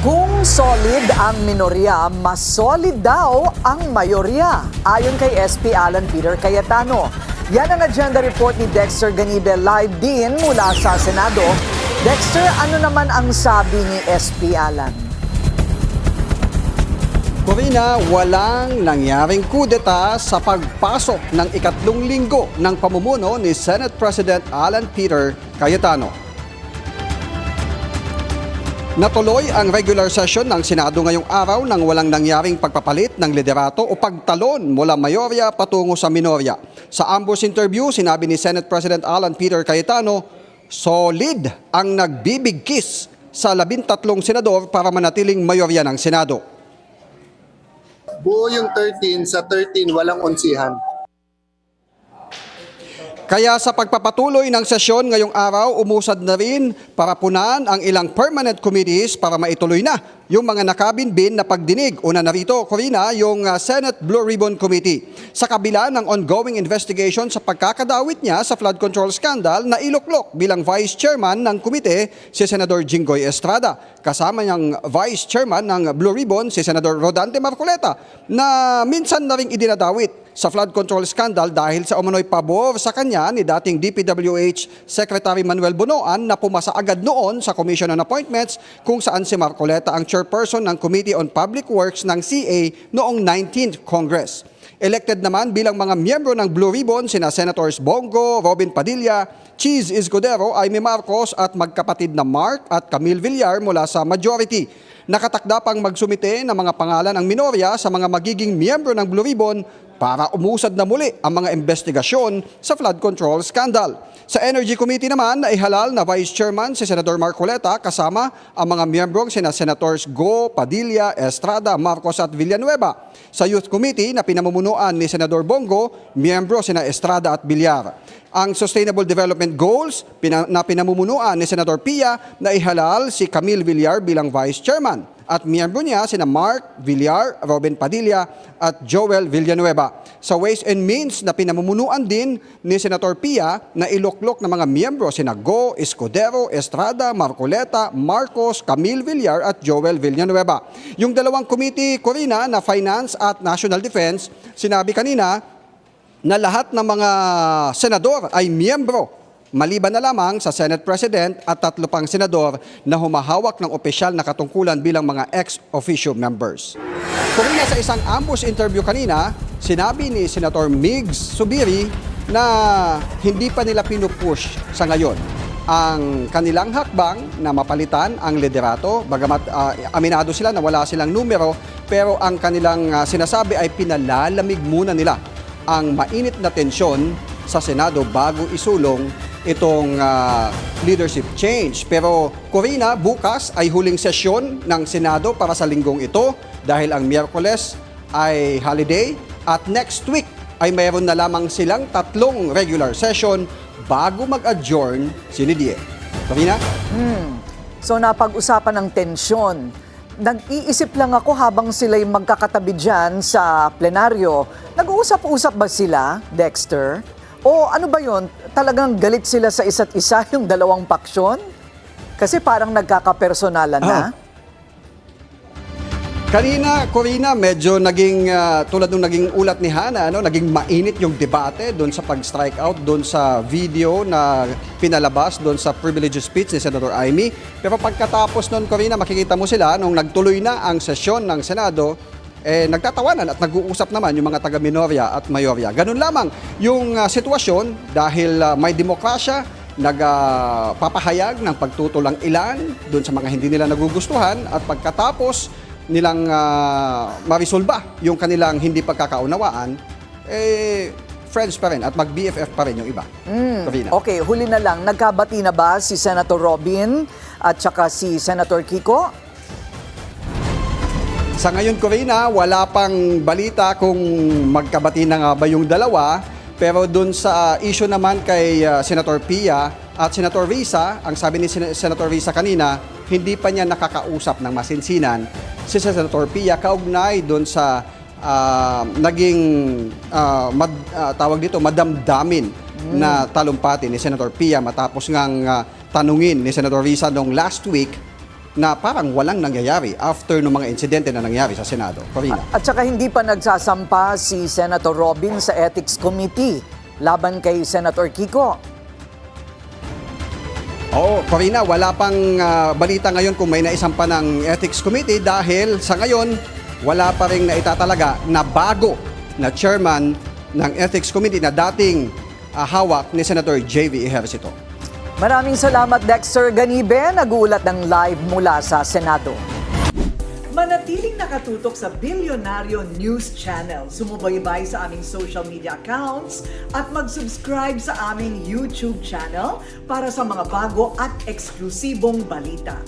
Kung solid ang minorya, mas solid daw ang mayorya. Ayon kay SP Alan Peter Cayetano. Yan ang agenda report ni Dexter Ganibe live din mula sa Senado. Dexter, ano naman ang sabi ni SP Alan? Corina, walang nangyaring kudeta sa pagpasok ng ikatlong linggo ng pamumuno ni Senate President Alan Peter Cayetano. Natuloy ang regular session ng Senado ngayong araw nang walang nangyaring pagpapalit ng liderato o pagtalon mula mayorya patungo sa minorya. Sa ambush interview, sinabi ni Senate President Alan Peter Cayetano, solid ang nagbibigkis sa 13 senador para manatiling mayorya ng Senado. Buo yung 13, sa 13 walang onsihan. Kaya sa pagpapatuloy ng sesyon ngayong araw, umusad na rin para punan ang ilang permanent committees para maituloy na yung mga nakabinbin na pagdinig. Una na rito, Corina, yung Senate Blue Ribbon Committee. Sa kabila ng ongoing investigation sa pagkakadawit niya sa flood control scandal na iluklok bilang Vice Chairman ng komite si Senador Jinggoy Estrada. Kasama niyang Vice Chairman ng Blue Ribbon si Senador Rodante Marcoleta na minsan na rin idinadawit sa flood control scandal dahil sa umano'y pabor sa kanya ni dating DPWH Secretary Manuel Bonoan na pumasa agad noon sa Commission on Appointments kung saan si Marcoleta ang chairperson ng Committee on Public Works ng CA noong 19th Congress. Elected naman bilang mga miyembro ng Blue Ribbon sina Senators Bongo, Robin Padilla, Cheese Escudero, Aimee Marcos at magkapatid na Mark at Camille Villar mula sa majority. Nakatakda pang magsumite ng mga pangalan ng minorya sa mga magiging miyembro ng Blue Ribbon para umusad na muli ang mga investigasyon sa flood control scandal. Sa Energy Committee naman, naihalal na Vice Chairman si Senador Marcoleta kasama ang mga miyembrong sina Senators Go, Padilla, Estrada, Marcos at Villanueva. Sa Youth Committee na pinamumunuan ni Senador Bongo, miyembro sina Estrada at Villar. Ang Sustainable Development Goals na pinamumunuan ni Senador Pia na ihalal si Camille Villar bilang Vice Chairman at miyembro niya sina Mark Villar, Robin Padilla at Joel Villanueva. Sa Ways and Means na pinamumunuan din ni Senator Pia na iluklok ng mga miyembro sina Go, Escudero, Estrada, Marcoleta, Marcos, Camille Villar at Joel Villanueva. Yung dalawang committee, Corina, na Finance at National Defense, sinabi kanina na lahat ng mga senador ay miyembro, maliban na lamang sa Senate President at 3 pang senador na humahawak ng opisyal na katungkulan bilang mga ex-officio members. Kung sa isang ambush interview kanina, sinabi ni Senator Migs Subiri na hindi pa nila pinupush sa ngayon ang kanilang hakbang na mapalitan ang liderato. Bagamat aminado sila na wala silang numero, pero ang kanilang sinasabi ay pinalalamig muna nila ang mainit na tensyon sa Senado bago isulong itong leadership change. Pero Corina, bukas ay huling sesyon ng Senado para sa linggong ito dahil ang Miyerkules ay holiday at next week ay mayroon na lamang silang 3 regular session bago mag-adjourn si Nidie. Corina? So napag-usapan ng tensyon. Nag-iisip lang ako habang sila'y magkakatabi dyan sa plenaryo. Nag-uusap-usap ba sila, Dexter? O ano ba yon? Talagang galit sila sa isa't isa yung dalawang paksyon? Kasi parang nagkakapersonalan na. Kanina, Corina, medyo naging, tulad nung naging ulat ni Hana, naging mainit yung debate doon sa pag-strike out, doon sa video na pinalabas, doon sa privilege speech ni Senator Aimee. Pero pagkatapos noon, Corina, makikita mo sila, nung nagtuloy na ang sesyon ng Senado, nagtatawanan at nag-uusap naman yung mga taga-minorya at mayorya. Ganun lamang yung sitwasyon dahil may demokrasya, nagpapahayag ng pagtutulang ilan doon sa mga hindi nila nagugustuhan at pagkatapos nilang marisolba yung kanilang hindi pagkakaunawaan, friends pa rin at mag-BFF pa rin yung iba. Okay, huli na lang. Nagkabati na ba si Senator Robin at saka si Senator Kiko? Sa ngayon, Corina, wala pang balita kung magkabati na nga ba yung dalawa. Pero dun sa issue naman kay Senator Pia at Senator Risa, ang sabi ni Senator Risa kanina, hindi pa niya nakakausap ng masinsinan si Senator Pia kaugnay dun sa naging tawag dito, madamdamin na talumpati ni Senator Pia matapos ngang tanungin ni Senator Risa noong last week na parang walang nangyayari after ng mga insidente na nangyari sa Senado. Corina. At saka hindi pa nagsasampa si Senator Robin sa Ethics Committee laban kay Senator Kiko. Oo, Corina, wala pang balita ngayon kung may naisampa ng Ethics Committee dahil sa ngayon wala pa rin naitatalaga na bago na chairman ng Ethics Committee na dating hawak ni Senator J.V. Ejercito. Maraming salamat, Dexter Ganibe, nag-uulat ng live mula sa Senado. Manatiling nakatutok sa Bilyonaryo News Channel. Sumubaybay sa aming social media accounts at mag-subscribe sa aming YouTube channel para sa mga bago at eksklusibong balita.